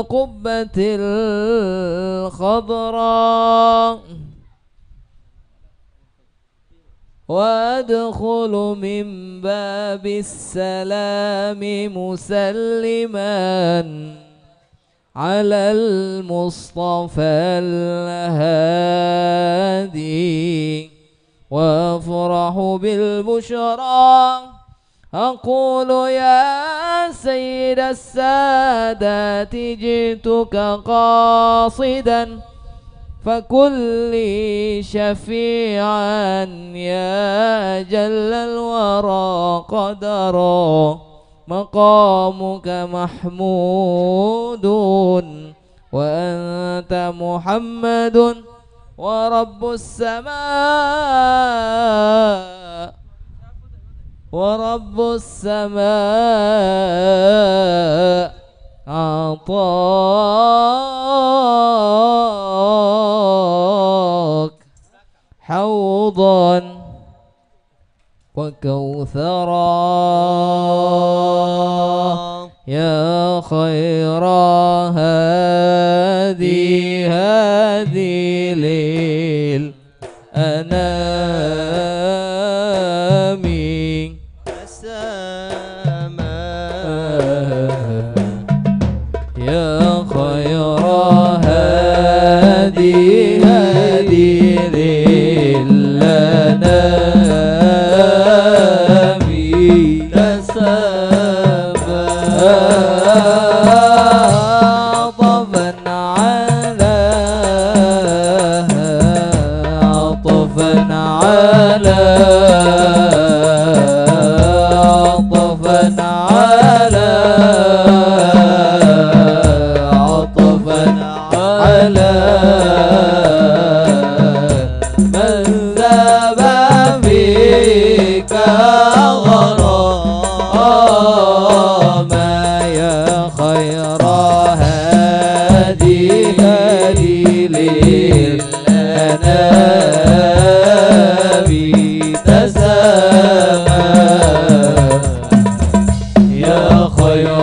القبة الخضراء وأدخل من باب السلام مسلما على المصطفى الهادي وأفرح بالبشرى أقول يا سيد السادات جئتك قاصدا فكن لي شفيعا يا جل الورى قدرا مقامك محمود وأنت محمد ورب السماء أعطاك حوضا وكوثرا يا خير هادي للأنام يا خير هادي للأنام خير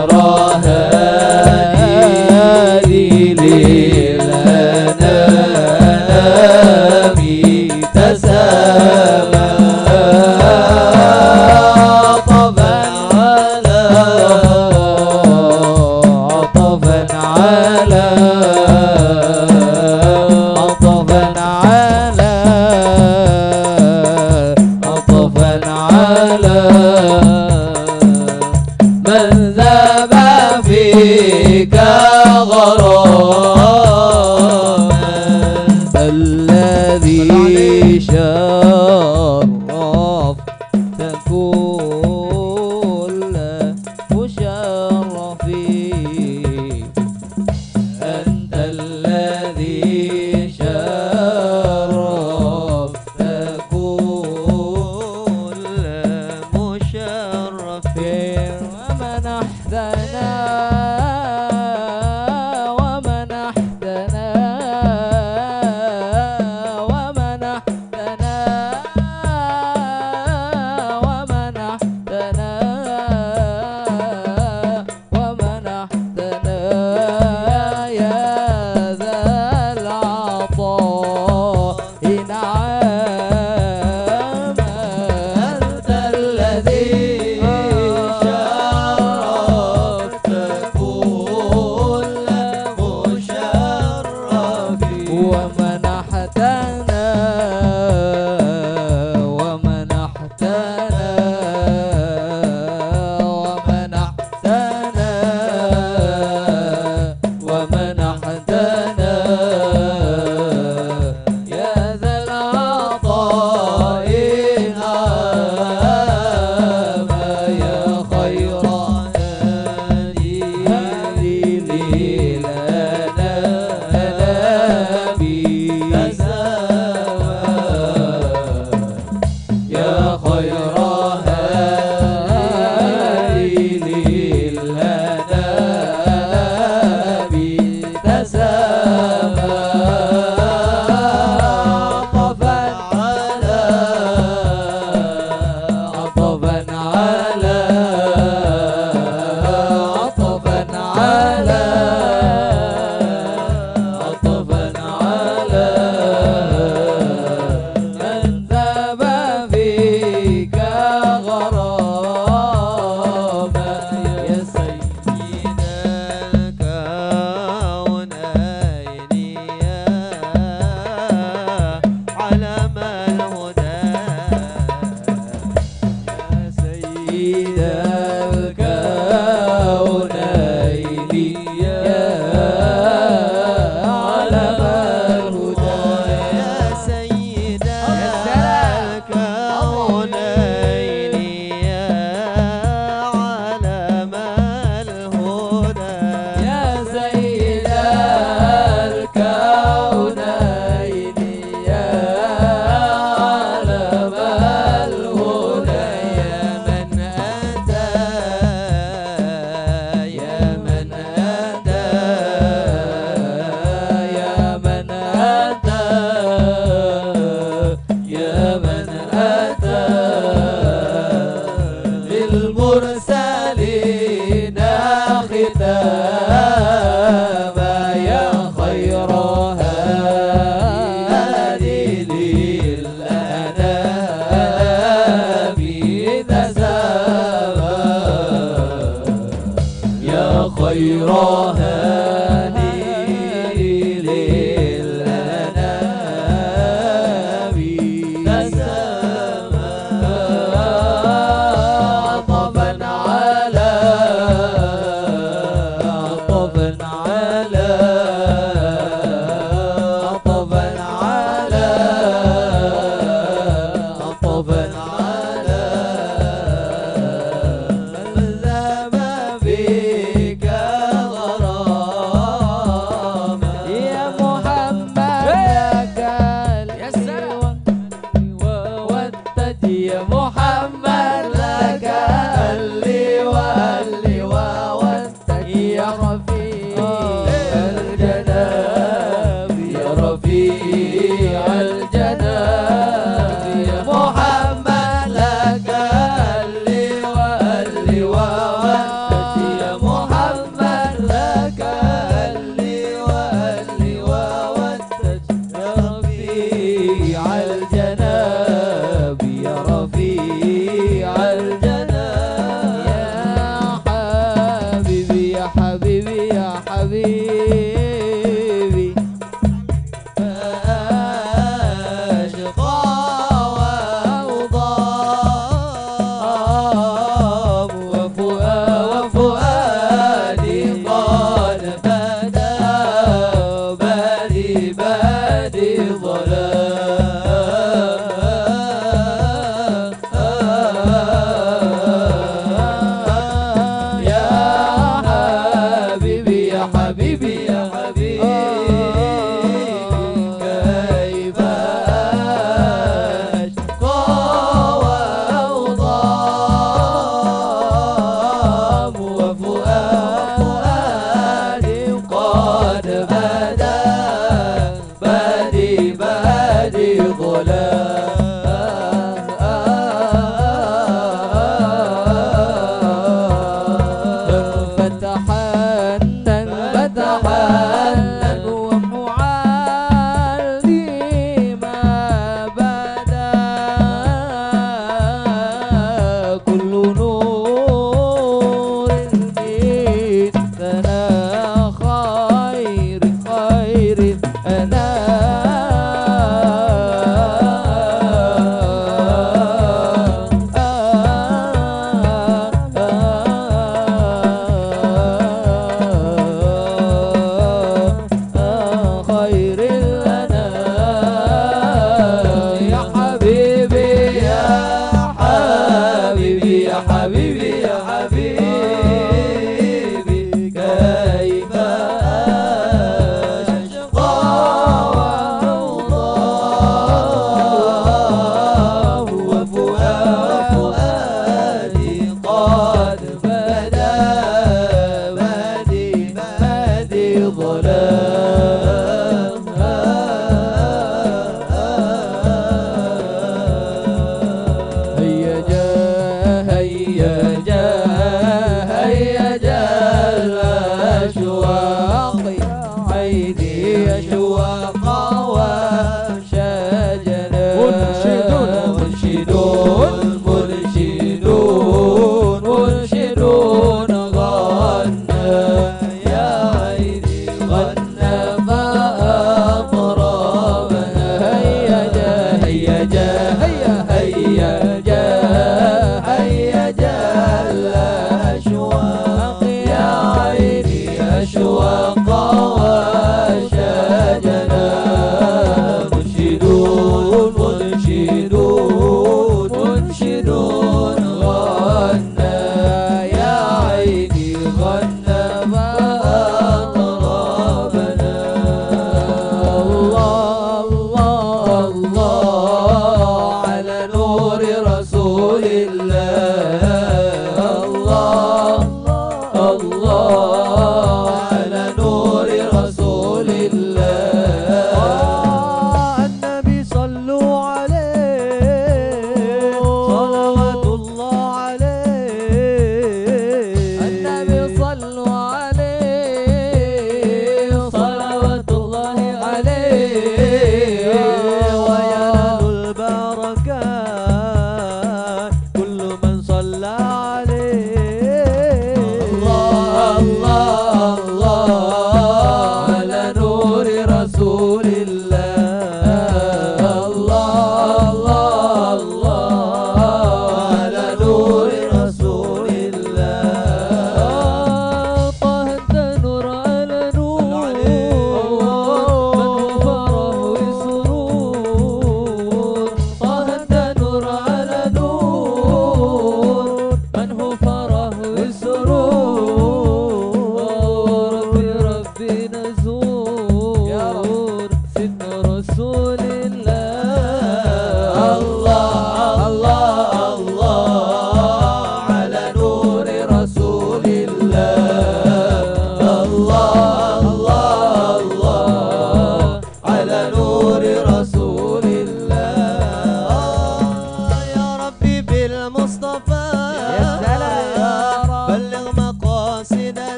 هادي للهادي الختام يا خير هادي للأنام نسما يا خير هادي للأنام نسما عطفا على عطفا على عطفا على عطفا على من ذاب فيك غراما يا محمد لك والتج يا محمد لك اللي والتج يا رفيع الجناب يا رفيع الجناب يا محمد لك اللي والتج يا محمد لك اللي والتج يا رفيع الجناب يا رفيع الجناب يا حبيبي يا حبيبي أشقى وأوضام وفؤادي قد بادي ظلام يا حبيبي يا حبيبي يا حبيبي كيف أشقى وأوضام وفؤادي قد بادي ظلام فتحنن ومعالي ما بدا كل نور جئتنا خير أنا خير الأنام يا حبيبي يا حبيبي يا حبيبي يا حبيبي كيف أشقى وأوضام وفؤادي قد بادي ظلام هيا جا الأشواق عيدي أشواق وشجنا منشدون غنى يا عيدي غنى فأطربنا هيا جا الأشواق يا عيني أشواق وشجنا منشدون غنى يا عيني غنى فأطربنا الله على نور رسول الله الله على نور رسول الله النبي صلوا عليه صلوات الله عليه النبي صلوا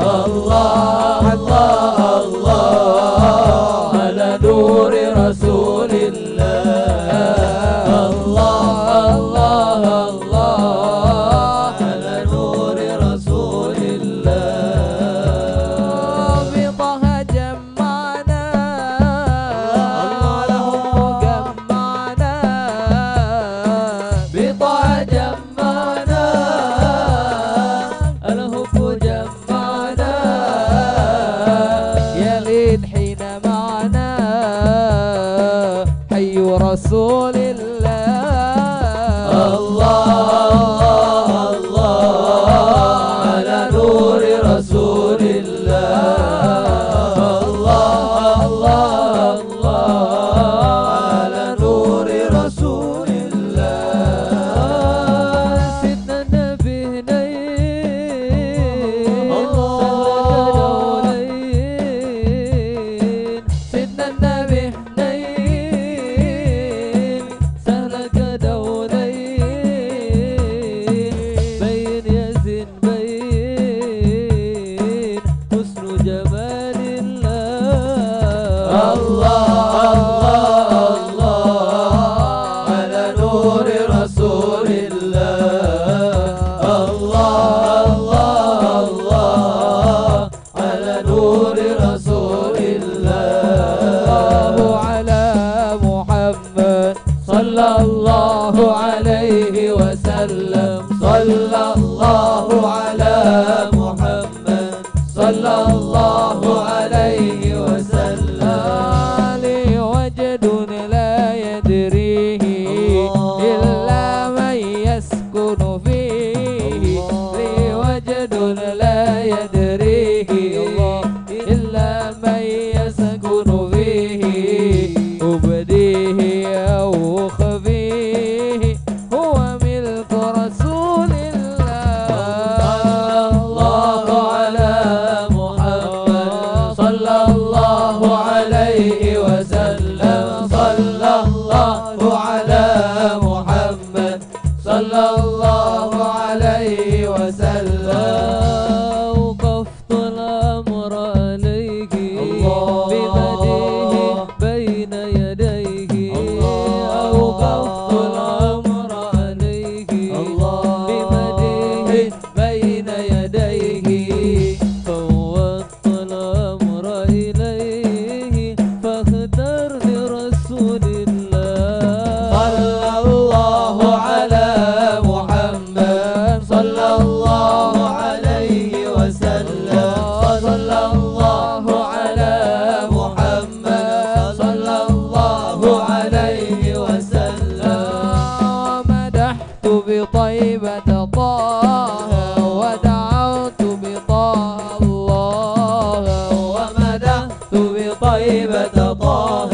الله الله الله على نور رسول الله الله الله الله على نور رسول الله بطه جمعنا جمعنا بطه جمعنا الحب جمعنا يلين حين معنا حي رسول الله الله الله على نور رسول الله الله الله الله على نور رسول الله سيدنا النبي هنين الله سيدنا النبي هنين سهلك دولين بين يا زين بين حسن جمال الله الله الله الله على نور رسول الله الله الله الله على نور رسول الله على محمد صلى الله عليه وسلم صلى الله على محمد صلى الله عليه وسلم لي وجد لا يدريه إلا من يسكن فيه لي وجد لا يدريه إلا من يسكن فيه أبديه أو خفيه هو ملك رسول الله الله على محمد صلى الله عليه وسلم صلى الله على محمد صلى الله عليه وسلم أوقفت الأمر عليه بمديه بين يديه أوقفت الأمر عليه بمديه بين يديه فوضت الأمر إليه فاختر لرسول الله صلى الله على محمد صلى الله عليه وسلم صلى الله على محمد صلى الله عليه وسلم ومدحت بطيبة طه ودعوت بطه الله ومدحت بطيبة طه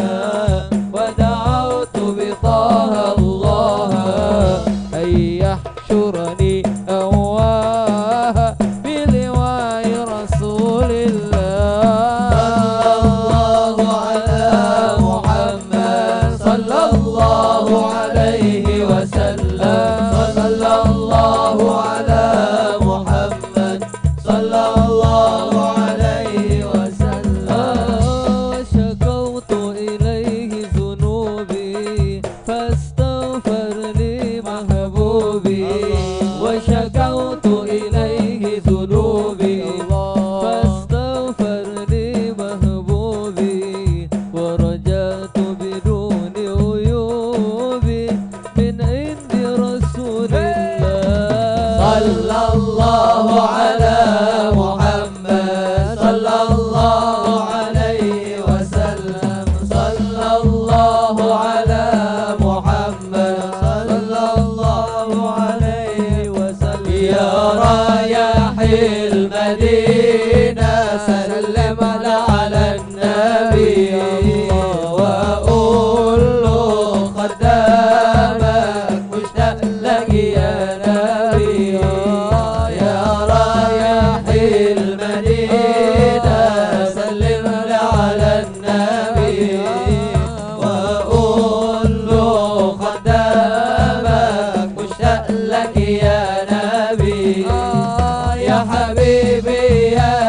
ودعوت بطه الله أن يحشرني أواه بلواء رسول الله صلى الله على محمد صلى الله عليه وسلم صلى الله على محمد صلى الله عليه وسلم شكوت إليه ذنوبي فاستغفر لي محبوبي وشكوت إليه ذنوبي فاستغفر لي محبوبي ورجعت بدون عيوبي من عند رسول الله صلى الله على محمد صلى الله عليه وسلم صلى الله على محمد صلى الله عليه وسلم يا رايح المدينة سلم على النبي وقول له خدامك مشتاق لك يا نبي يا رايح المدينة سلم على النبي وقول له خدامك مشتاق لك يا نبي يا حبيبي يا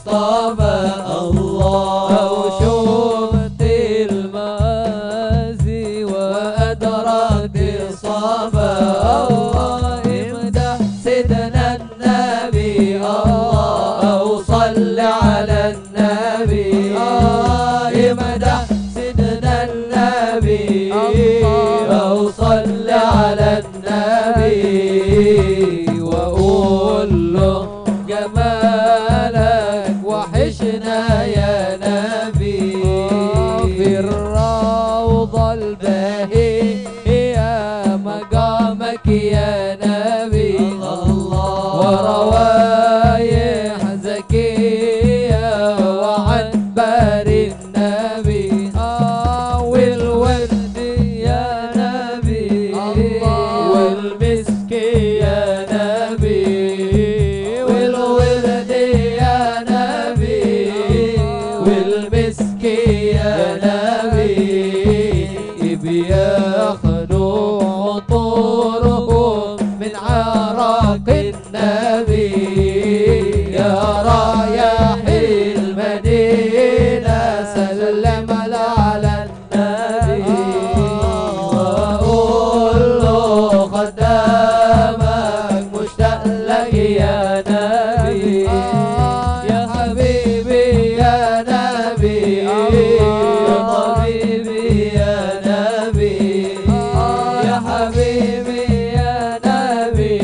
المصطفى الله. أو شفت المآسي وأدركت الصفا الله. امدح سيدنا النبي الله، أو صل على النبي امدح سيدنا النبي أو صل على النبي. وقول له جمالك وحشنا يا نبي. في الروضة الباهية مقامك يا نبي الله. وروايح زكية وعنبر النبي والورد يا نبي والمسك يا نبي والورد يا نبي والمسك يا نبي. بياخدوا عطورهم من عرق النبي. يا رايح المدينة سلم على النبي. وقول له خدامك مشتاق لك يا نبي. يا حبيبي يا نبي يا طبيبي يا نبي. يا حبيبي يا نبي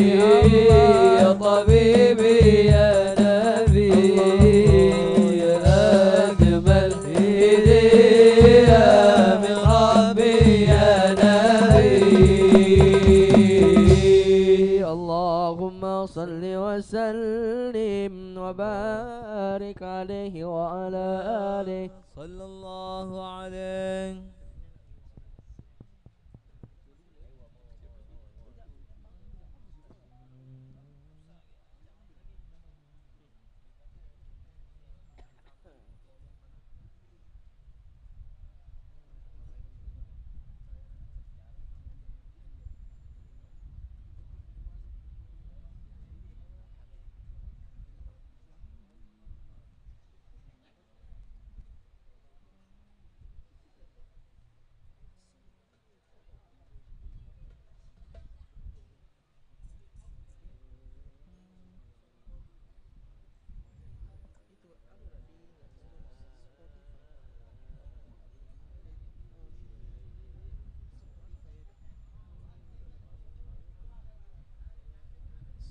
يا طبيبي يا نبي. يا أجمل هدية من ربي يا نبي. اللهم صل وسلم وبارك عليه وعلى آله صلى الله عليه.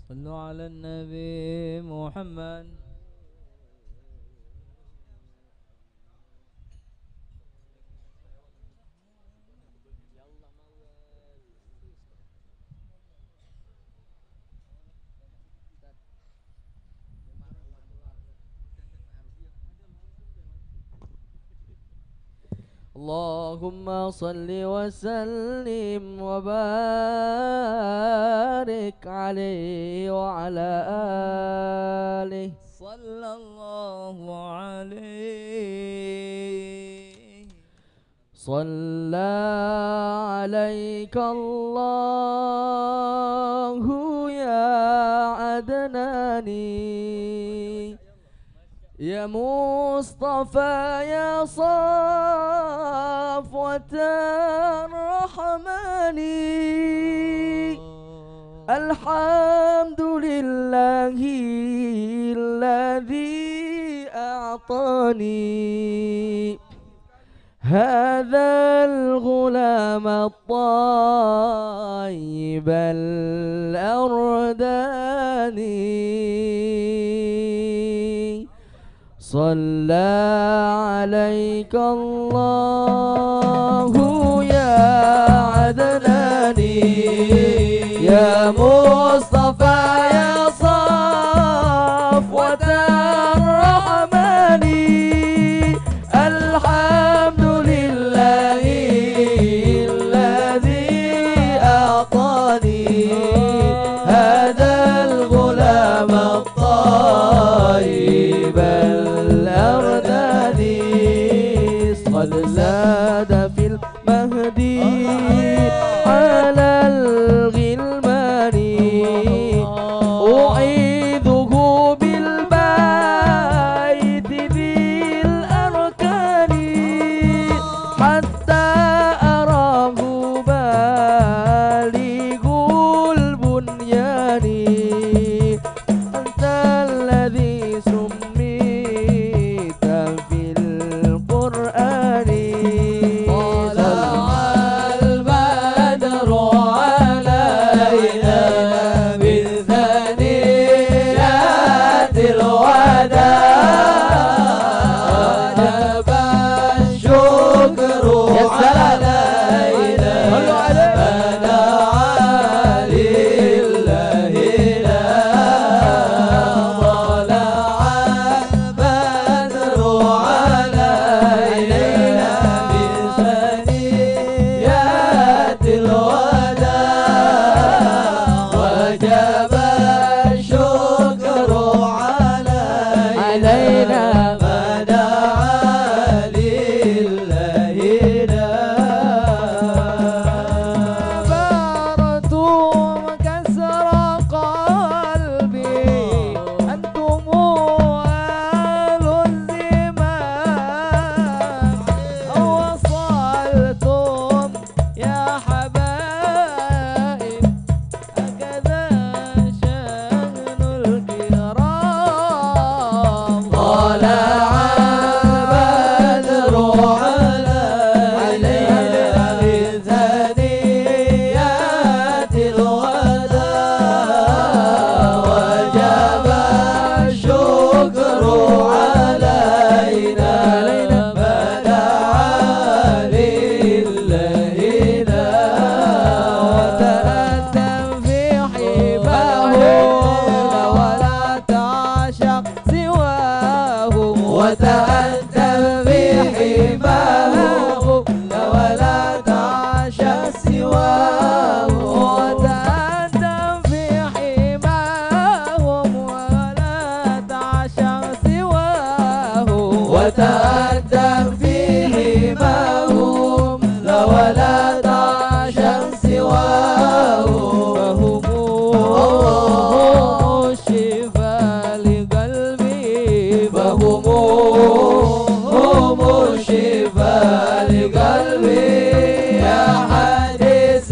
صلوا على النبي محمد. اللهم صل وسلم وبارك عليه وعلى آله صلى الله عليه. صلى عليك الله يا عدناني يا مصطفى يا صفوة الرحمن. الحمد لله الذي أعطاني هذا الغلام الطيب الأرداني. صلى عليك الله يا عدناني يا مصطفى يا صفوة الرحمن. الحمد لله الذي أعطاني هذا الغلام الطيب الأرداني. قد زاد في المهدي على الغلمان وتأدب في حماه ولا تعشى سواه وتأدب في حماهم ولا تعشى سواه وتأدب في حماهم ولا تعشى سواه فهم الشفاء لقلبي فهم الشفاء لقلبي يا حديث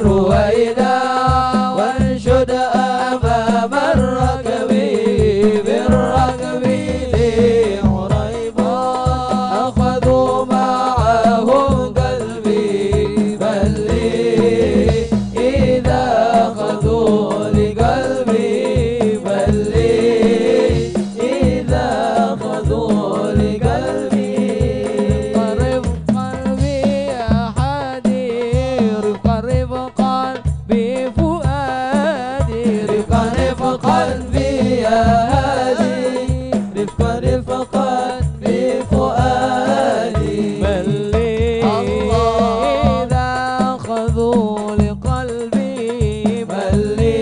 رويدا وانشد أمام الركب بالركب لي عريبا أخذوا معهم قلبي بل لي إذا أخذوا لقلبي بل لي إذا أخذوا لقلبي قرب قلبي يا حدي رفقا بفؤادي رفقا يا هادي رفقا بفؤادي بل لي إذا أخذوا لقلبي بل لي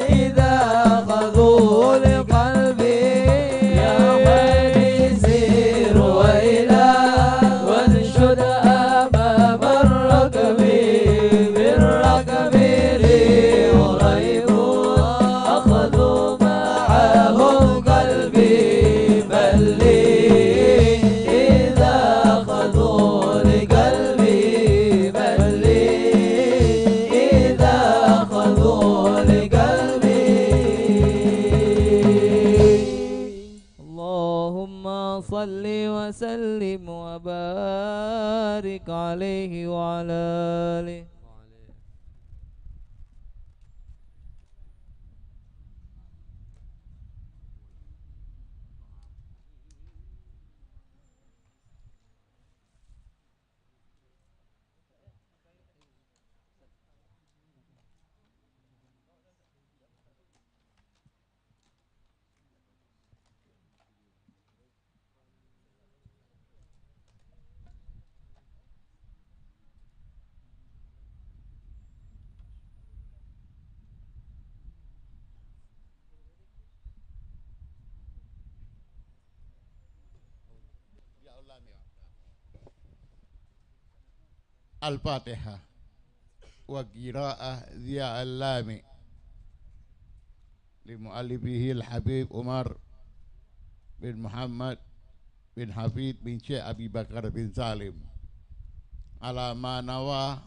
إذا أخذوا لقلبي يا حديث رويدا وانشد أمام الركب بالركب ريح ريب أخذوا معهم قلبي بل لي إذا أخذوا لقلبي بل لي إذا أخذوا لقلبي اللهم صل وسلم وبارك عليه وعلى آله الفاتحة وقراءة ضياء اللامي لمؤلفه الحبيب عمر بن محمد بن حفيد بن شيخ أبي بكر بن سالم على ما نوى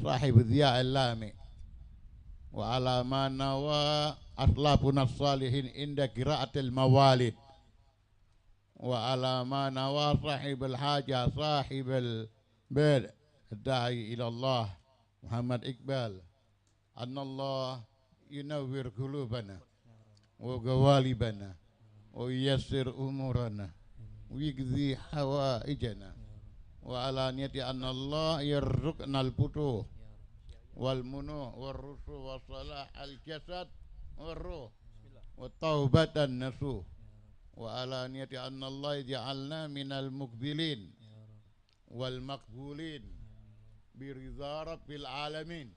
صاحب ضياء اللامي وعلى ما نوى أسلافنا الصالحين عند قراءة الموالد وعلى ما نوى صاحب الحاجة صاحب البيت الداعي إلى الله محمد إقبال أن الله ينور قلوبنا وقوالبنا وييسر أمورنا ويقضي حوائجنا وعلى نية أن الله يرزقنا الفتوح والمنوح والرشد والصلاح الجسد والروح والتوبة النصوح وعلى نية أن الله يجعلنا من المقبلين والمقبولين برضا رب العالمين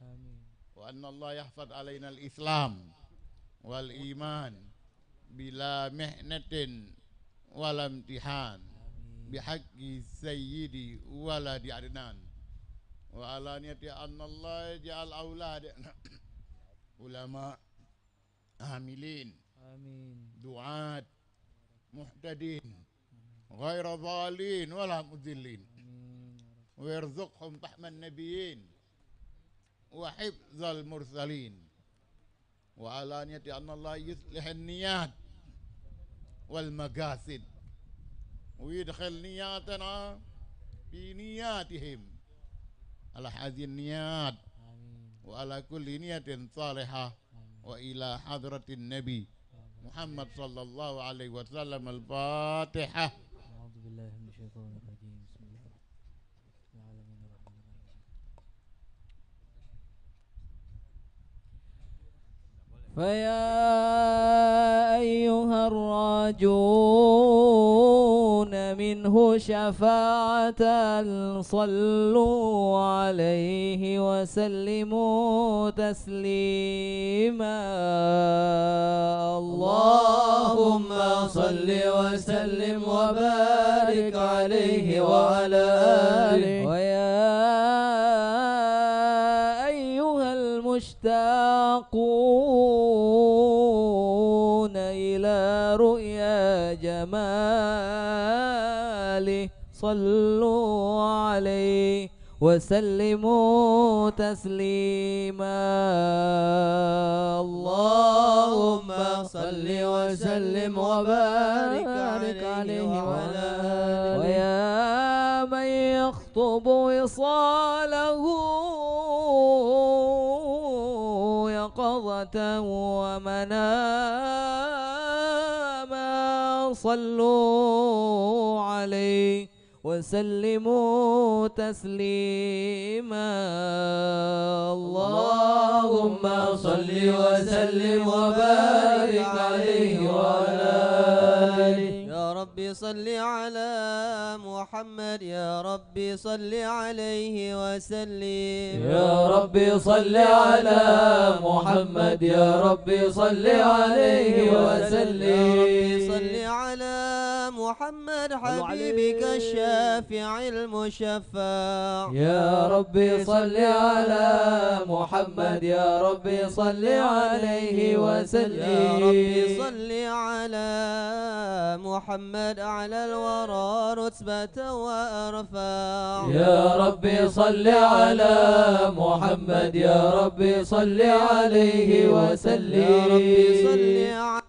وأن الله يحفظ علينا الإسلام والإيمان بلا محنة ولا امتحان بحق سيدي ولد عدنان وعلى نية أن الله يجعل أولادنا علماء عاملين دعاة محتدين غير ضالين ولا مذلين ويرزقهم فهم النبيين وحفظ المرسلين وعلى نية أن الله يصلح النيات والمقاصد ويدخل نياتنا في نياتهم على هذه النيات وعلى كل نية صالحة وإلى حضرة النبي محمد صلى الله عليه وسلم الفاتحة. أعوذ بالله من الشيطان الرجيم بسم الله العالمين الرحمن الرحيم فيا أيها الراجون منه شفاعة صلوا عليه وسلموا تسليما. اللهم صل وسلم وبارك عليه وعلى آله. ويا أيها المشتاقون إلى رؤيا جماله صلوا عليه وسلموا تسليما. اللهم صل وسلم وبارك عليه وعلى آله. ويا من يخطب وصاله يقظة ومناما صلوا عليه وسلموا تسليما. اللهم صل وسلم وبارك عليه وعلى آله. يا ربي صل على محمد، يا ربي صل عليه وسلم. يا ربي صل على محمد، يا ربي صل عليه وسلم. يا ربي صل على محمد حبيبك الشافع المشفع. يا ربي صل على محمد، يا ربي صل عليه وسلم. يا ربي صل على محمد أعلى الورى رتبة وأرفع. يا ربي صل على محمد، يا ربي صل عليه وسلم. يا ربي صل على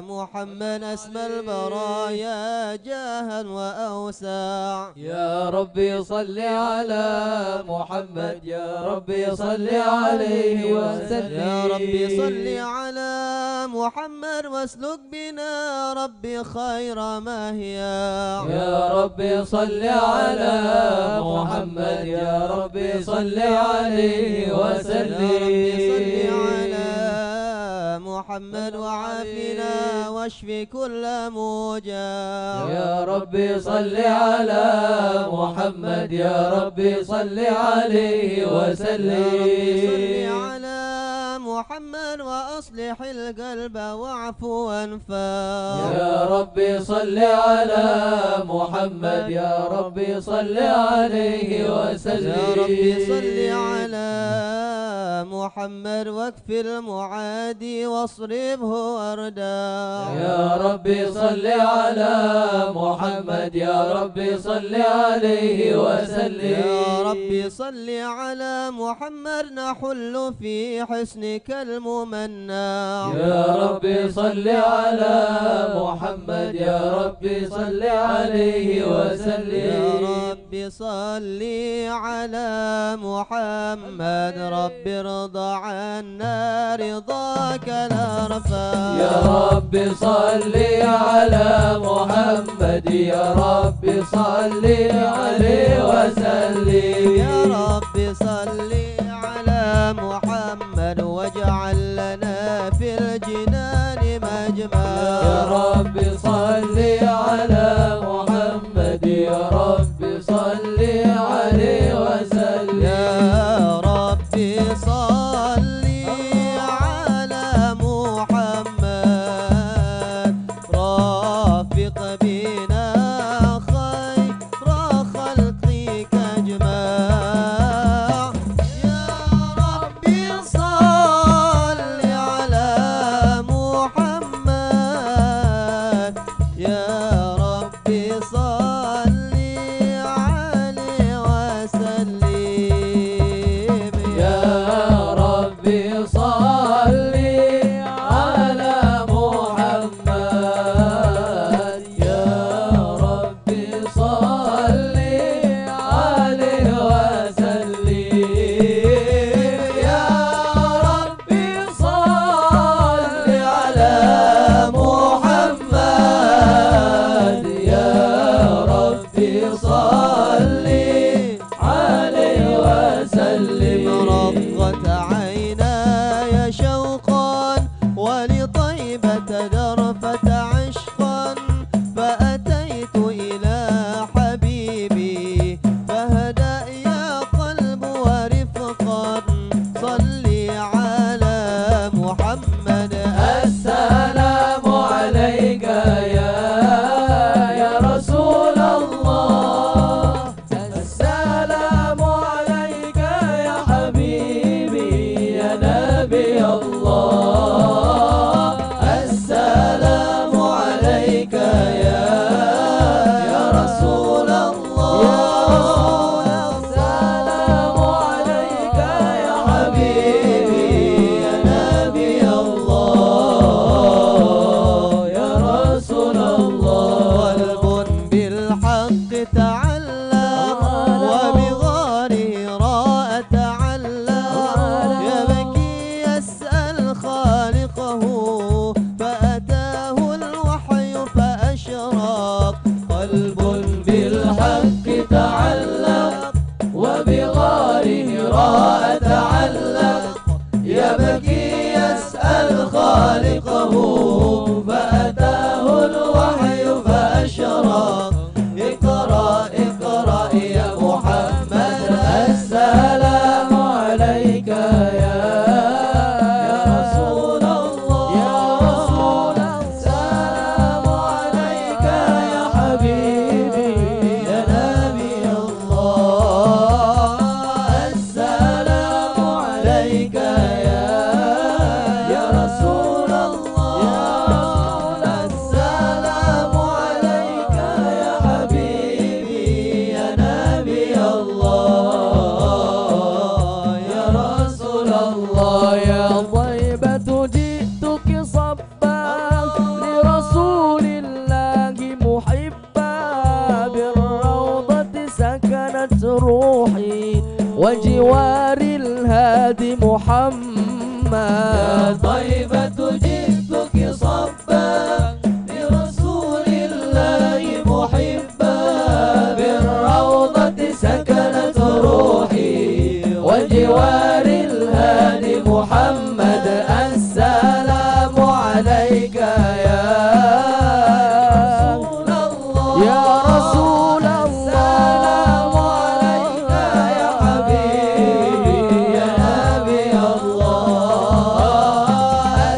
محمد أسمى البرايا جاها وأوسع. يا ربي صل على محمد، يا ربي صل عليه وسلم. يا ربي صل على محمد واسلك بنا ربي خير مهيا. يا ربي صل على محمد، يا ربي صل عليه وسلم. يا ربي صل على محمد وعافنا واشف كل موجع. يا ربي صل على محمد، يا ربي صل عليه وسلم. يا ربي صل على محمد وأصلح القلب واعف وانفع. يا ربي صل على محمد، يا ربي صل عليه وسلم. يا ربي صل على محمد واكف المعادي واصرفه ورداع. يا ربي صل على محمد، يا ربي صل عليه وسلم. يا ربي صل على محمد نحل في حسنك الممنع. يا ربي صل على محمد، يا ربي صل عليه وسلم. يا ربي صل على محمد ربي ارضى عنا رضاك الأرفع. يا ربي صل على محمد، يا ربي صل عليه وسلم. يا ربي صل على محمد واجعل لنا في الجنان مجمع. يا ربي صل على محمد، يا ربي صل عليه وسلم. يا ربي صل على محمد رافق بنا خير خلقك أجمع. يا ربي صل على محمد ربه فأتاه الوحي فأشرق اقرأ اقرأ يا محمد السلام عليك يا رسول الله يا رسول السلام عليك يا حبيبي يا نبي الله السلام عليك يا رسول الله يا رسول السلام عليك يا حبيبي يا نبي الله يا رسول الله يا طيبة جئتك صبا لرسول الله محبا بالروضة سكنت روحي وجوار الهادي محمد يا طيبة جئتك صبا لرسول الله محبا بالروضة سكنت روحي وجوار الهادي محمد السلام عليك يا رسول الله يا رسول السلام عليك يا حبيبي يا نبي الله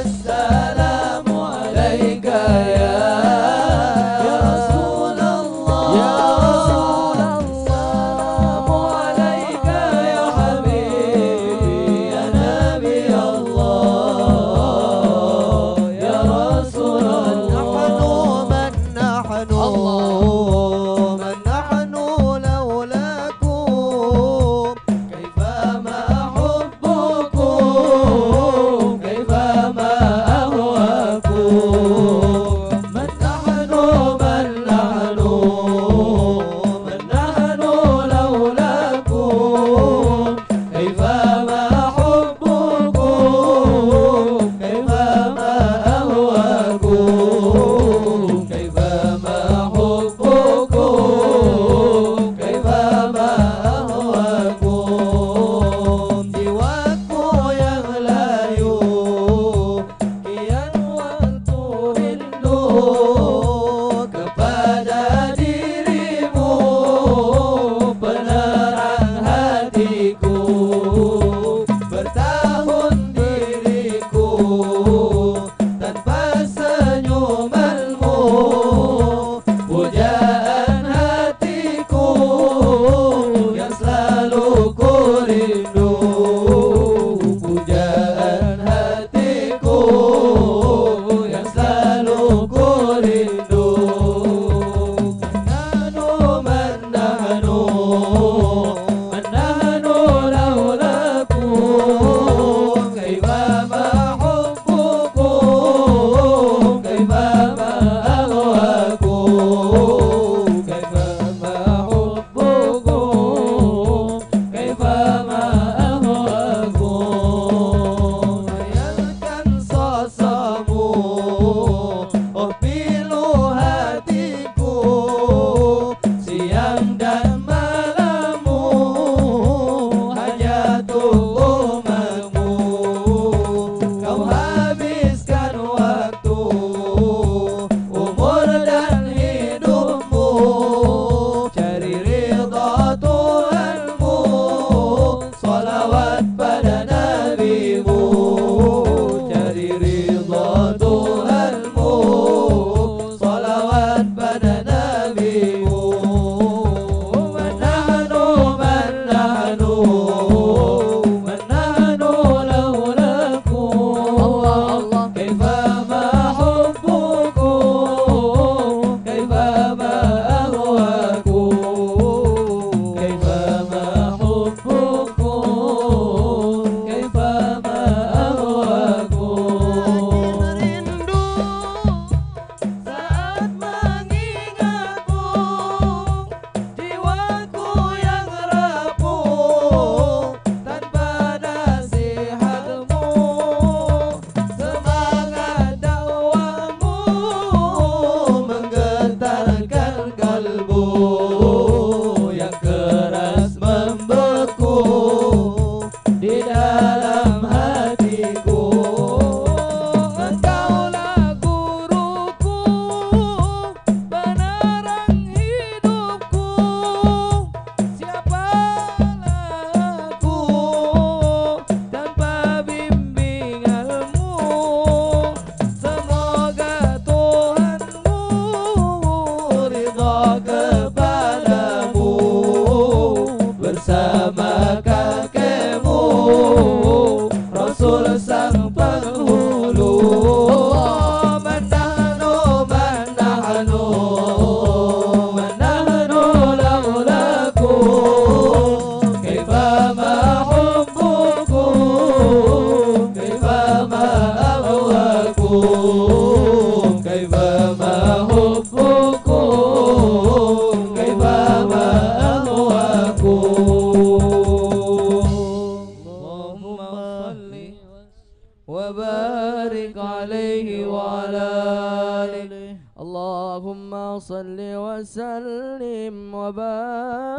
اللهم صل وسلم وبارك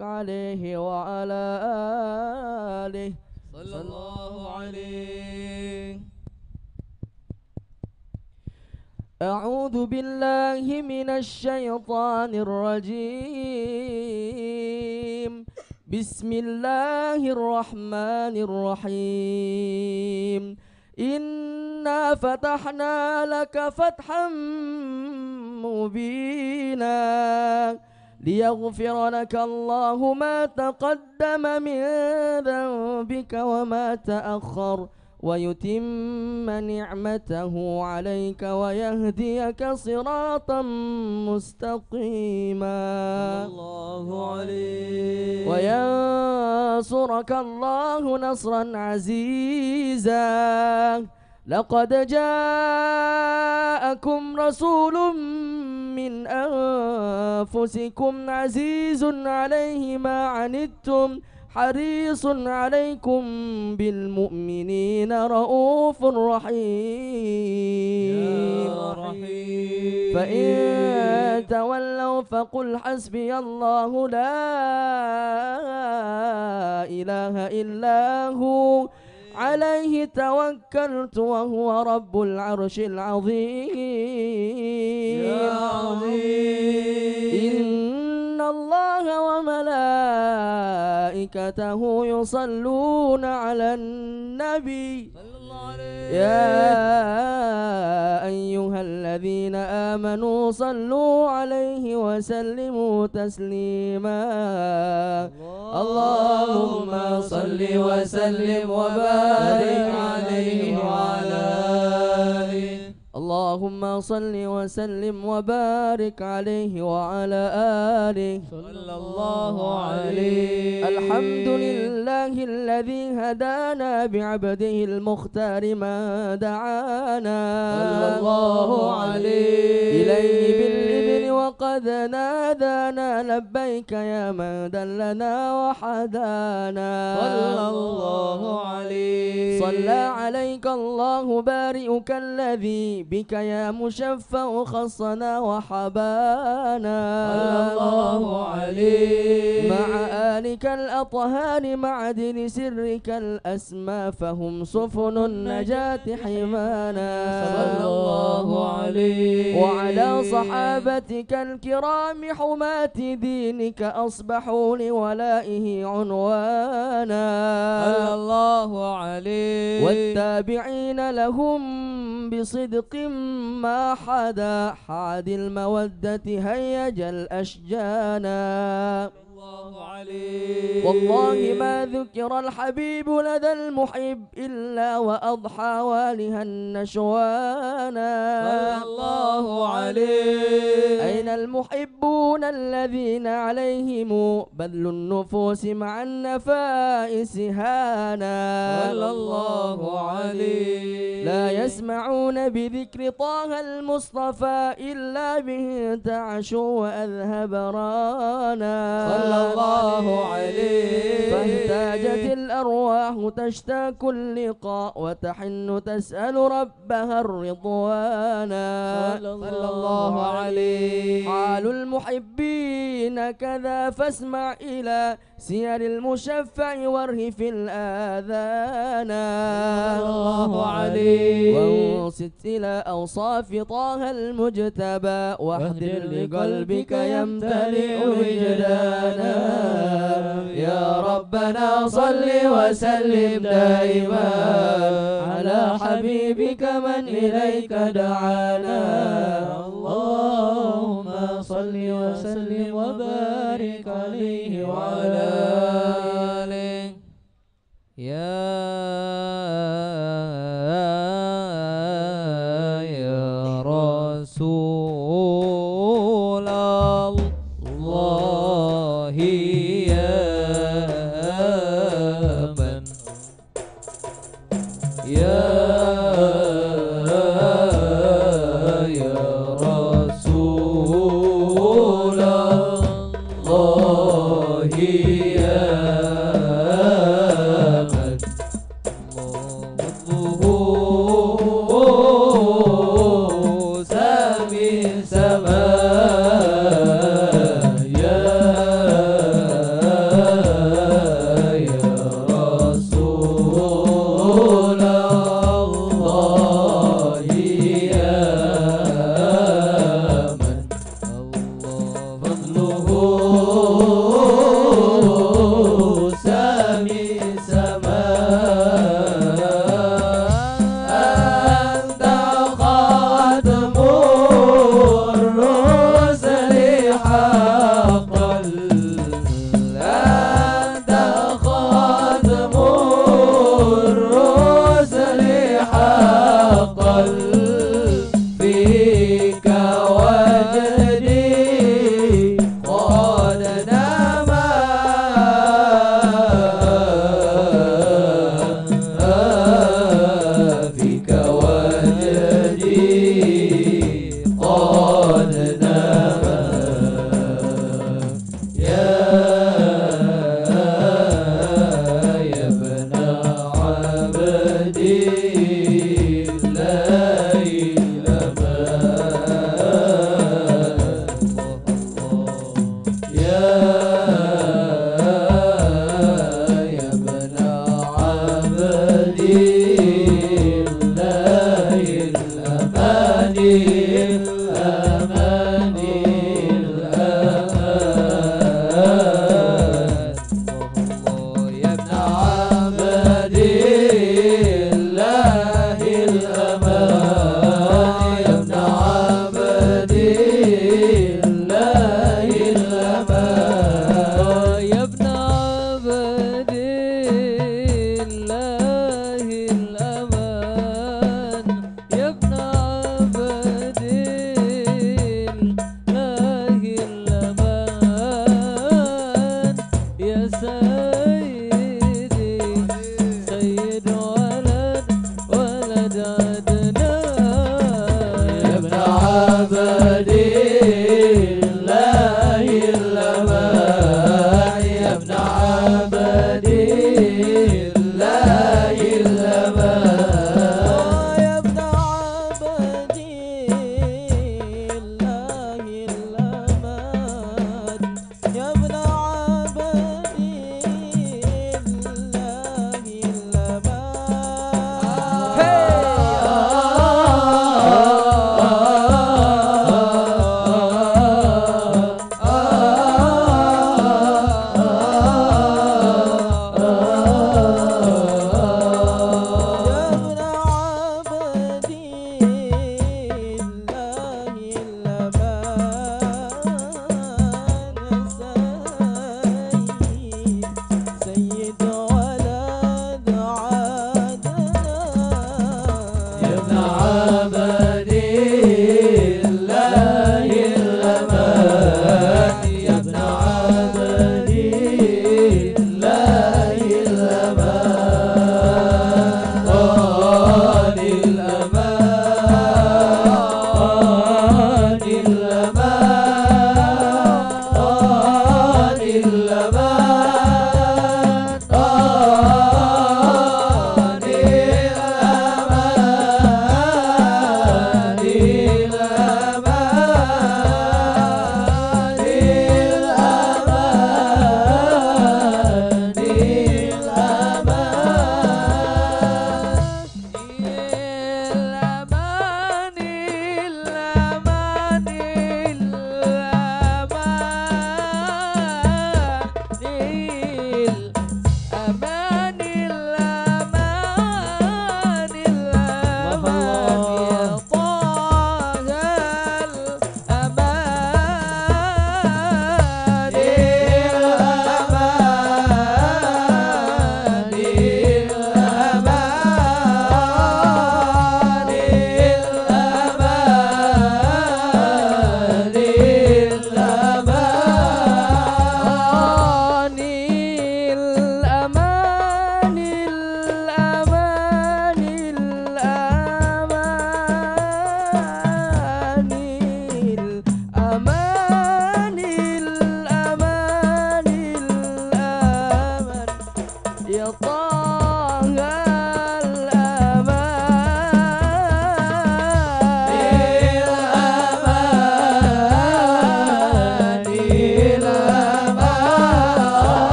عليه وعلى آله صلى الله عليه. أعوذ بالله من الشيطان الرجيم. بسم الله الرحمن الرحيم. إنا فتحنا لك فتحا مبينا ليغفر لك الله ما تقدم من ذنبك وما تأخر ويتم نعمته عليك ويهديك صراطا مستقيما. الله عليه. وينصرك الله نصرا عزيزا. لقد جاءكم رسول من أنفسكم عزيز عليه ما عنتم حريص عليكم بالمؤمنين رؤوف رحيم. فإن تولوا فقل حسبي الله لا إله إلا هو عليه توكلت وهو رب العرش العظيم. يا عظيم. إن الله وملائكته يصلون على النبي يا أيها الذين آمنوا صلوا عليه وسلموا تسليما. اللهم صل وسلم وبارك عليه وعلى آله. اللهم صل وسلم وبارك عليه وعلى آله صلى الله عليه. الحمد لله الذي هدانا بعبده المختار ما دعانا صلى الله عليه. إليه بالإذن وقد نادانا لبيك يا من دلنا وحدانا صلى الله عليه. صلى عليك الله بارئك الذي بك يا مشفع خصنا وحبانا صلى الله عليه. مع آلك الأطهار معدن سرك الأسمى فهم سفن النجاة حمانا صلى الله عليه. وعلى صحابتك الكرام حماة دينك أصبحوا لولائه عنوانا صلى الله عليه. والتابعين لهم بصدق ما حدا حاد المودة هيج الأشجانا الله عليه. والله ما ذكر الحبيب لدى المحب إلا وأضحى والها النشوانا صلى الله عليه. أين المحبون الذين عليهم بذل النفوس مع النفائس هانا صلى الله عليه. لا يسمعون بذكر طه المصطفى إلا به تعشوا وأذهب رانا صلى الله عليه. فاهتاجت الأرواح تشتاق اللقاء وتحن تسأل ربها الرضوانا صلى الله عليه. حال المحبين كذا فاسمع إلى سير المشفع وارهف الآذان صلى الله عليه. وانصت إلى أوصاف طه المجتبى واهدر لقلبك يمتلئ وجدانا يا ربنا صل وسلم دائما على حبيبك من إليك دعانا. اللهم صل وسلم وبارك عليه وعلى آله. يا رسول الله يا من يا رسول الله يا من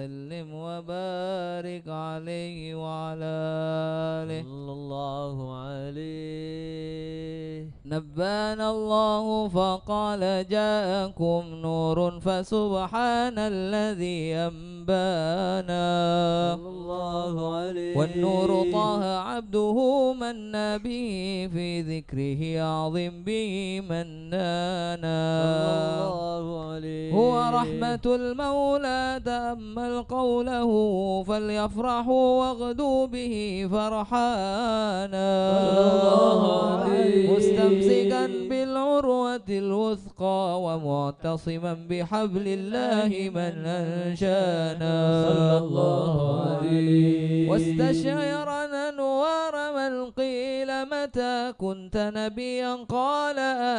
وسلم وبارك عليه وعلى آله صلى الله عليه. نبانا الله فقال جاءكم نور فسبحان الذي أنبانا صلى الله عليه. والنور طه عبده من به في ذكره عظم به منانا صلى الله عليه. هو رحمة المولى تأمل قوله فليفرحوا واغدوا به فرحانا صلى الله عليه. مستمسكا بالعروة الوثقى ومعتصما بحبل الله من أنشانا صلى الله عليه. واستشعرا أنوار من قيل متى كنت نبيا قال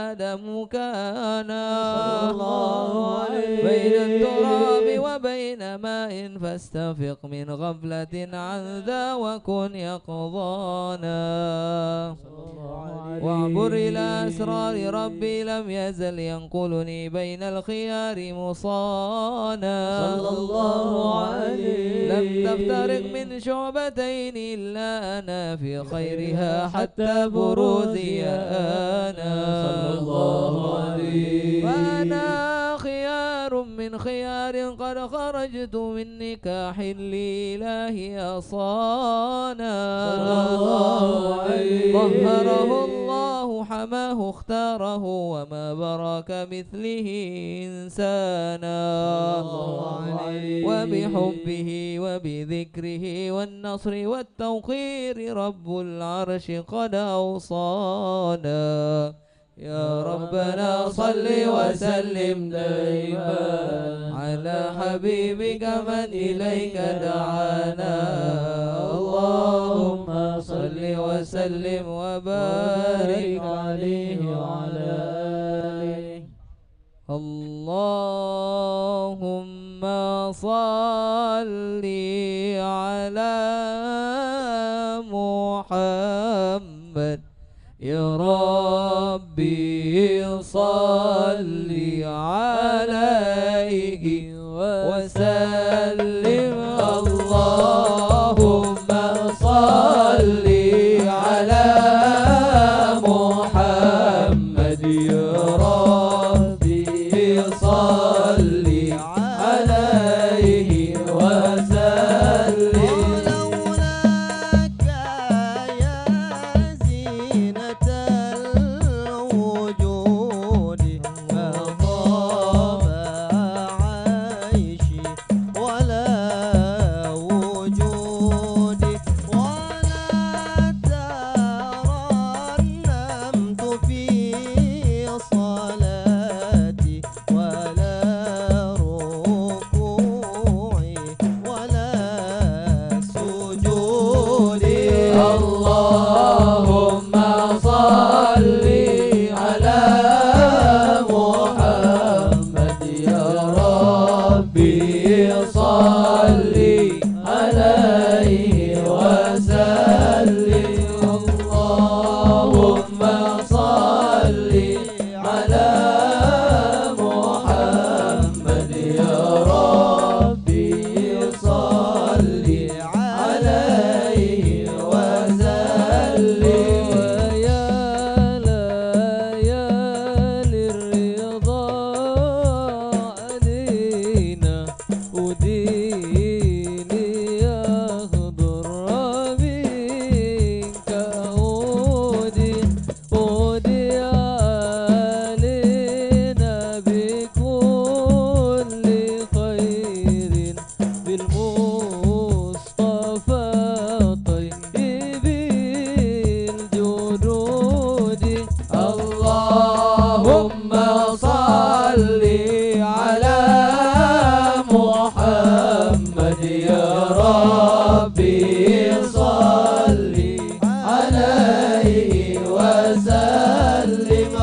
آدم كان صلى الله عليه. بين التراب وبين ماء فاستفق من غفلة عن ذا وكن يقظانا واعبر إلى أسرار ربي لم يزل ينقلني بين الخيار مصانا صلى الله عليه. لم تفترق من شعبتين إلا أنا في خيرها حتى بروزي أنا صلى الله عليه. وأنا خيار من خيار قد خرجت من نكاح الإله أصانا صلى الله عليه. طهره الله حماه اختاره وما برك مثله إنسانا وبحبه وبذكره والنصر والتوقير رب العرش قد أوصانا يا ربنا صل وسلم دائما على حبيبك من إليك دعانا اللهم صل وسلم وبارك عليه وعلى آله اللهم صل على محمد يا ربي صل عليه وسلم اللهم صل على محمد يا ربي صل عليه وسلم ولولاك يا زينة الوجود ما طاب عيشي ولا وجودي ولا ترنمت في صلاتي ولا ركوعي ولا سجودي اللهم صل على محمد يا ربي صل عليه وسلم اللهم صل على محمد يا ربي صل عليه وسلم ويا ليالي الرضا علينا وديني يخضر منك أودي علينا بكل خير بالمصطفى طيب الجنود اللهم صل على محمد يا ربي صل عليه وسلم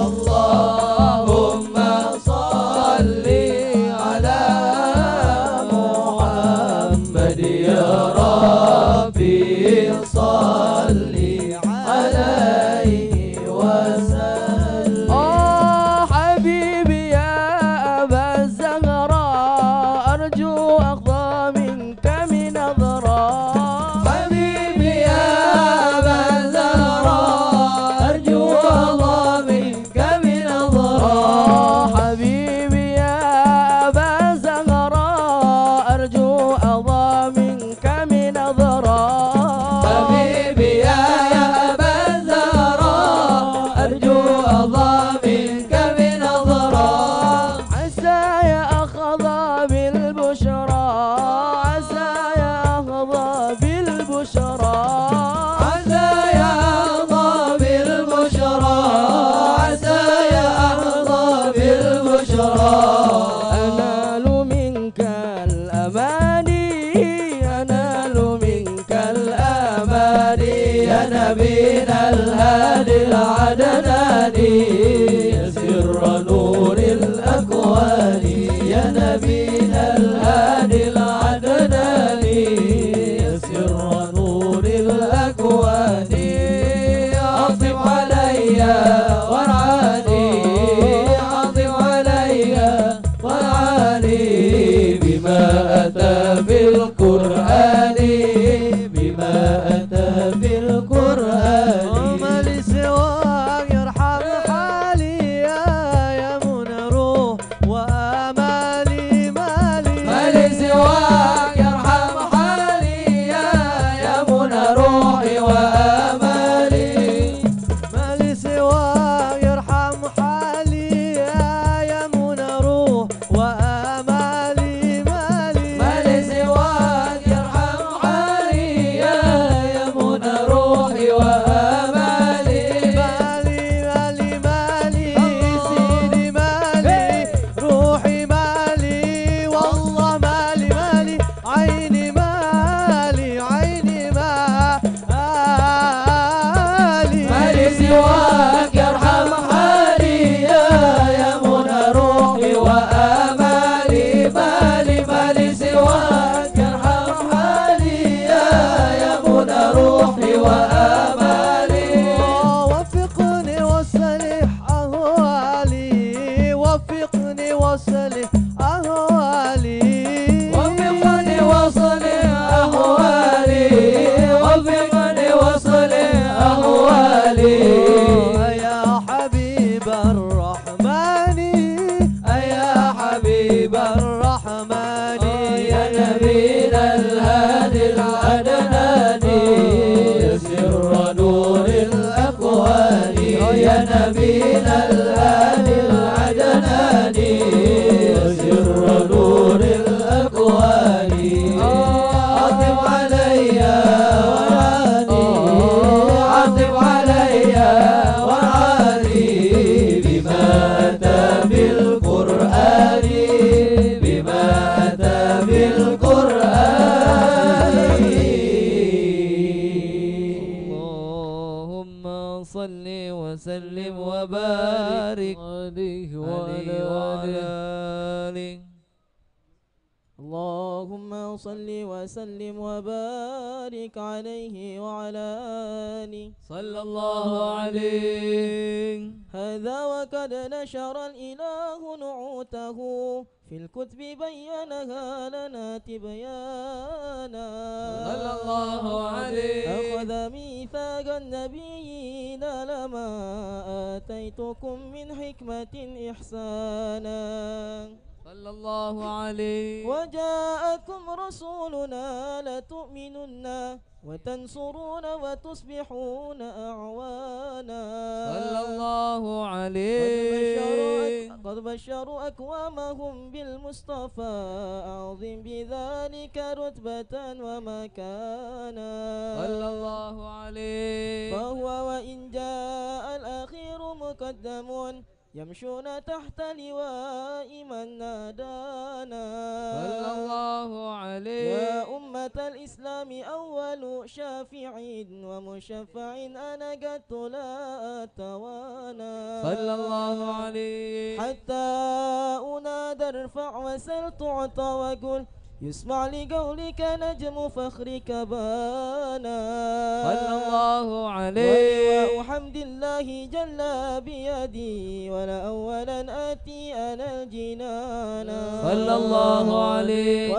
اللهم صل على محمد يا ربي صل عليه وسلم حبيبي يا أبا الزهراء أرجو أخضر الأماني أنال منك الأماني يا نبينا الهادي العدناني يا سر نور الأكوان يا نبينا الهادي العدناني يا سر نور الأكوان عطف علي وارعاني عطف علي وارعاني بما أتى في القرآن بما أتى في القرآن وما لي سواك يرحم حالي يا منى روح وآمالي مالي ما لي سواك يرحم حالي يا منى روحي وآمالي ما لي سواك يرحم حالي يا منى روح وآمالي مالي ما لي سواك يرحم حالي يا منى روحي وآمالي مالي مالي مالي سيدي مالي روحي مالي والله مالي مالي عيني مالي عيني مالي ما لي سواك يرحم حالي يا منى روحي وآمالي مالي ما لي سواك يرحم حالي يا منى روحي وآمالي وفقني وصلح أهوالي وفقني وصلح أهوالي وفقني وصلي أهوالي وفقني وصلي أهوالي يا حبيب الرحمن يا حبيب الرحمن يا نبينا الهادي العدناني يا سر نور الأكوان يا نبينا الهادي العدناني يا سر نور الأكوان عطف علي وراني عطف علي وراني بما أتى بالقرآن بما أتى بالقرآن اللهم صل وسلم وبارك عليه وعلى آله اللهم صل وسلم وبارك عليه وعلى آله صلى الله عليه هذا وقد نشر الإله نعوته في الكتب بينها لنا تبيانا صلى الله عليه أخذ ميثاق النبيين لما آتيتكم من حكمة إحسانا صلى الله عليه وجاءكم رسولنا لتؤمنن وتنصرون وتصبحون أعوانا صلى الله عليه قد بشروا أكوامهم بالمصطفى أعظم بذلك رتبة ومكانا صلى الله عليه فهو وإن جاء الأخير مقدم يمشون تحت لواء من نادانا صلى الله عليه يا أمة الإسلام أول شافع ومشفع أنا قد لا أتوانا صلى الله عليه حتى أنادى ارفع وسل تعطى وقل يسمع لقولك نجم فخرك بانا صلى الله عليه ولواء حمد الله جل بيدي ولا أولا آتي أنا الجنانا صلى الله عليه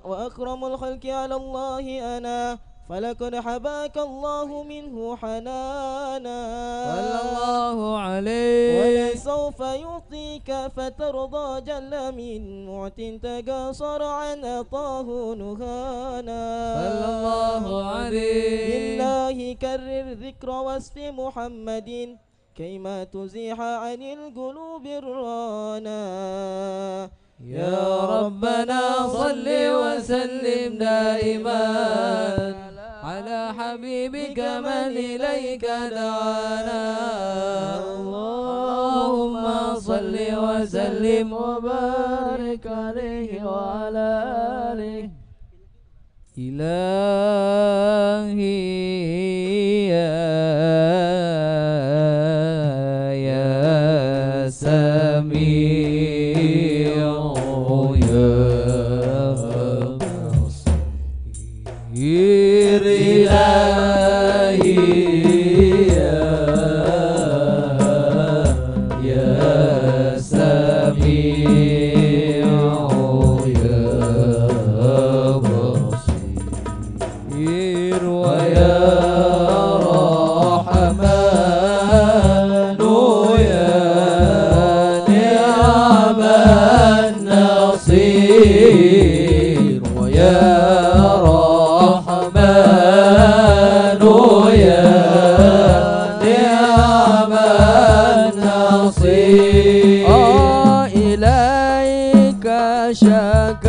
وأكرم الخلق على الله أنا فلقد حباك الله منه حنانا صلى الله عليه ولسوف يعطيك فترضى جل من معت تقاصر عن أطاه نهانا صلى الله عليه بالله كرر ذكر وصف محمد كيما تزيح عن القلوب الرانا يا ربنا صل وسلم دائما على حبيبك من إليك دعانا اللهم صل وسلم وبارك عليه وعلى آله إلهي يا سميع يا بصير إلهي يا سميع يا بصير ويا رحمن يا نعم النصير ويا رحمن يا نعم النصير إليك شكوت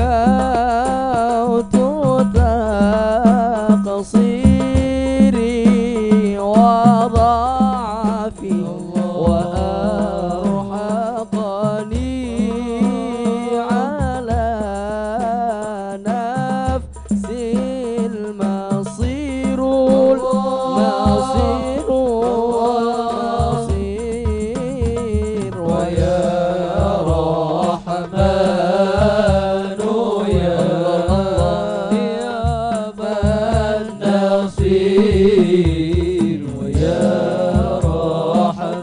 تقصيري وضعفي وأرهقني على نفسي المصير ويا رحمن يا نعم النصير ويا رحمن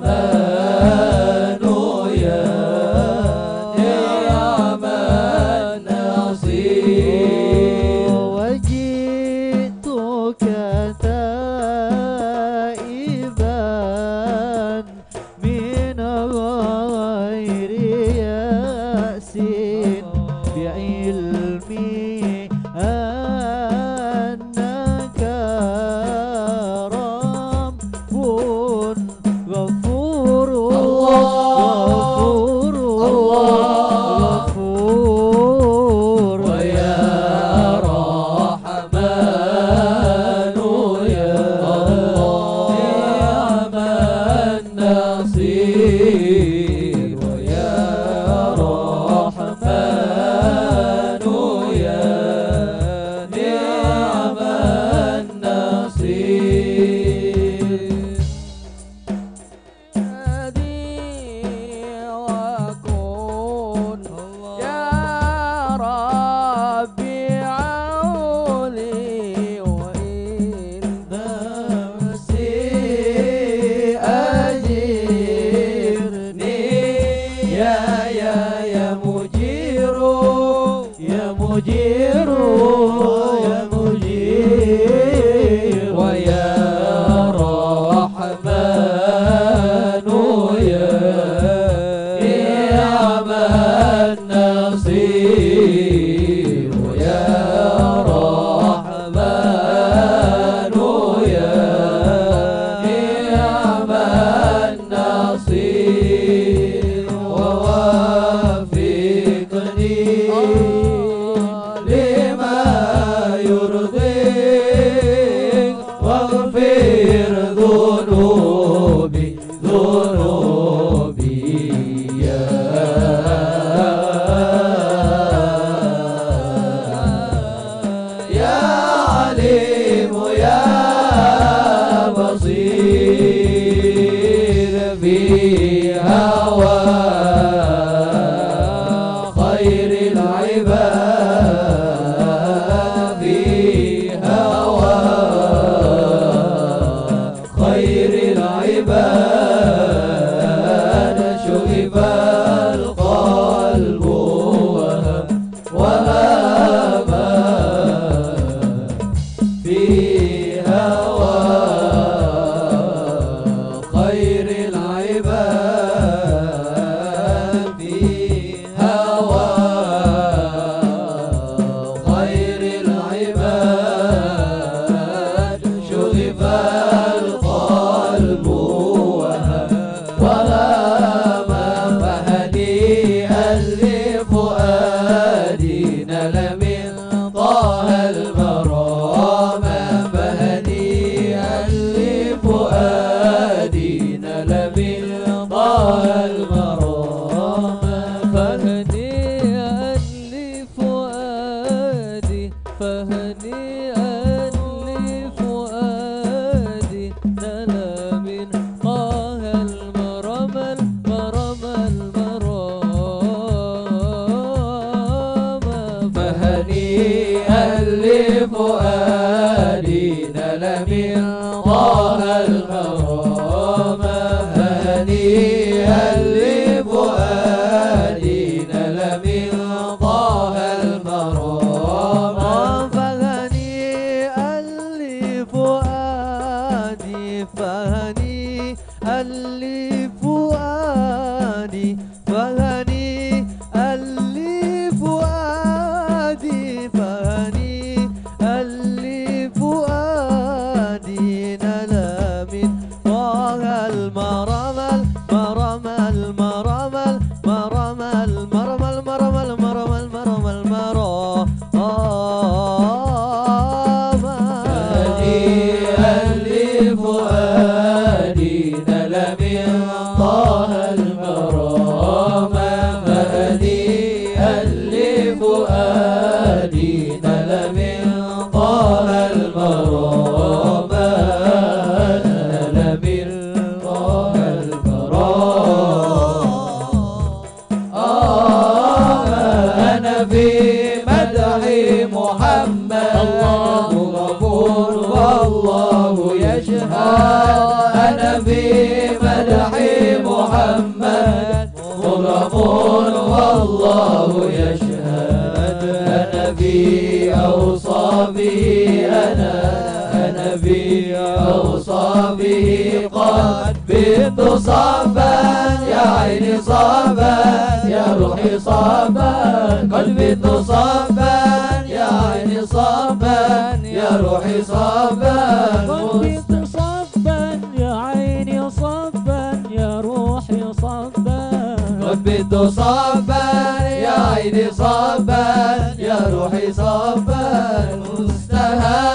يا نعم النصير وجئتك تائبا من غير يأس بعلمي أنك رب غفور غفور ويا رحمن يا نعم النصير ويا رحمن يا نعم النصير وكن يا ربي عوني وإن نفسي أجرني يا مجير يا مجير يا مجير ويا رحمن يا نعم النصير ويا رحمن يا نعم النصير ووفقني لما يرضيك واغفر ذنوبي يا عليم يا بصير في هوى خير العباد في هوى خير العباد شغف القلب وهما في هوى خير العباد فهنيئا لفؤادي نال من طه المرام المرام المرام فهنيئا لفؤادي نال من طه المرام هنيئا لفؤادي نال من طه المرام فهنيئا لفؤادي فهنيئا لفؤادي فهنيئا لفؤادي فهنيئا لفؤادي نال من طه المرام المرام المرام المرام المرام المرام المرام المرام المرام هنيئا لفؤادي نال من طه المرام هنيئا لفؤادي نال من طه المرام نال من طه المرام أنا في مدح محمد غفور والله يشهد أنا في مدح محمد غفور والله يشهد أنا في أوصافه أنا في أوصافه قد بت صابا يا عيني صابا يا روحي صابا قد بت صابا يا عيني صابا يا روحي صابا كنت صبا يا عيني صبا يا روحي صبا قد بت صابا يا عيني صابا يا روحي صابا مستهى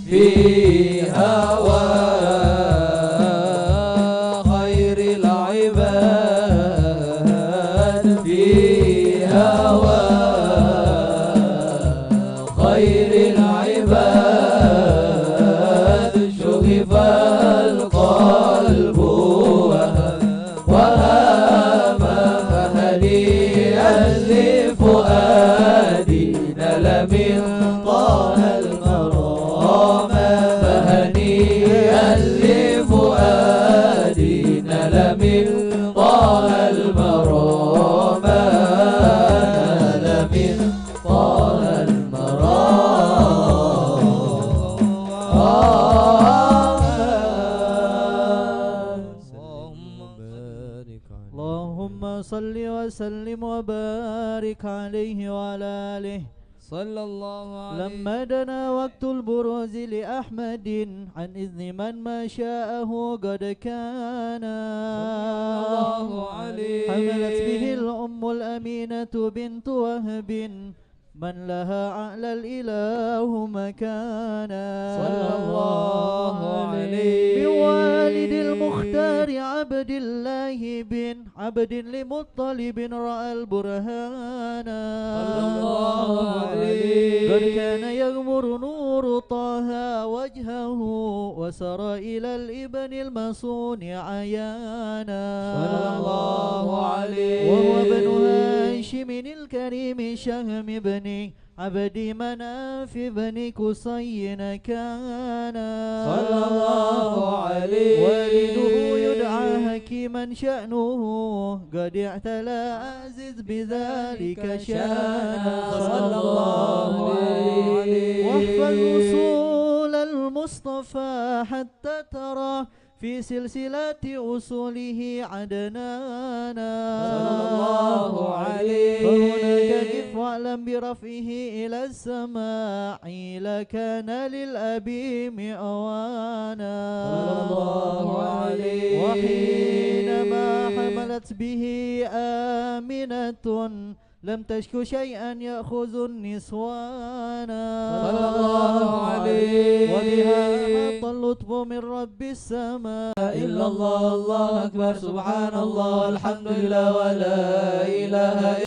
في هوى خير العباد في هوى خير العباد شغف القلب وهام فهنيئا لفؤادي نال من طه المرام فهنيئا لفؤادي نال من طه المرام نال من طه المرام اللهم صل وسلم وبارك عليه وعلى آله صلى الله عليه لما دنا وقت البروز لأحمد عن إذن من ما شاءه قد كان الله عليه حملت به الأم الأمينة بنت وهب من لها أعلى الإله مكانا صلى الله عليه بوالد المختار عبد الله بن عبد لمطلب رأى البرهان صلى الله عليه قد كان يغمر نور طه وجهه وسرى إلى الإبن المصون عيانا صلى الله عليه وهو ابن هاشم الكريم شهم بن عبد مناف بن كصي كان صلى الله عليه والده يدعى حكيما شأنه قد اعتلى عزيز بذلك شانا صلى الله عليه واحفظ أصول المصطفى حتى ترى في سلسلة أصوله عدنانا صلى الله عليه فهناك قف واعلم برفعه إلى السماع لكان للأبي مئوانا صلى الله عليه وحينما حملت به آمنة لم تشك شيئا يأخذ النسوان صلى الله عليه وبها أحاط اللطف من رب السماء إلا الله الله أكبر سبحان الله الحمد لله ولا إله إلا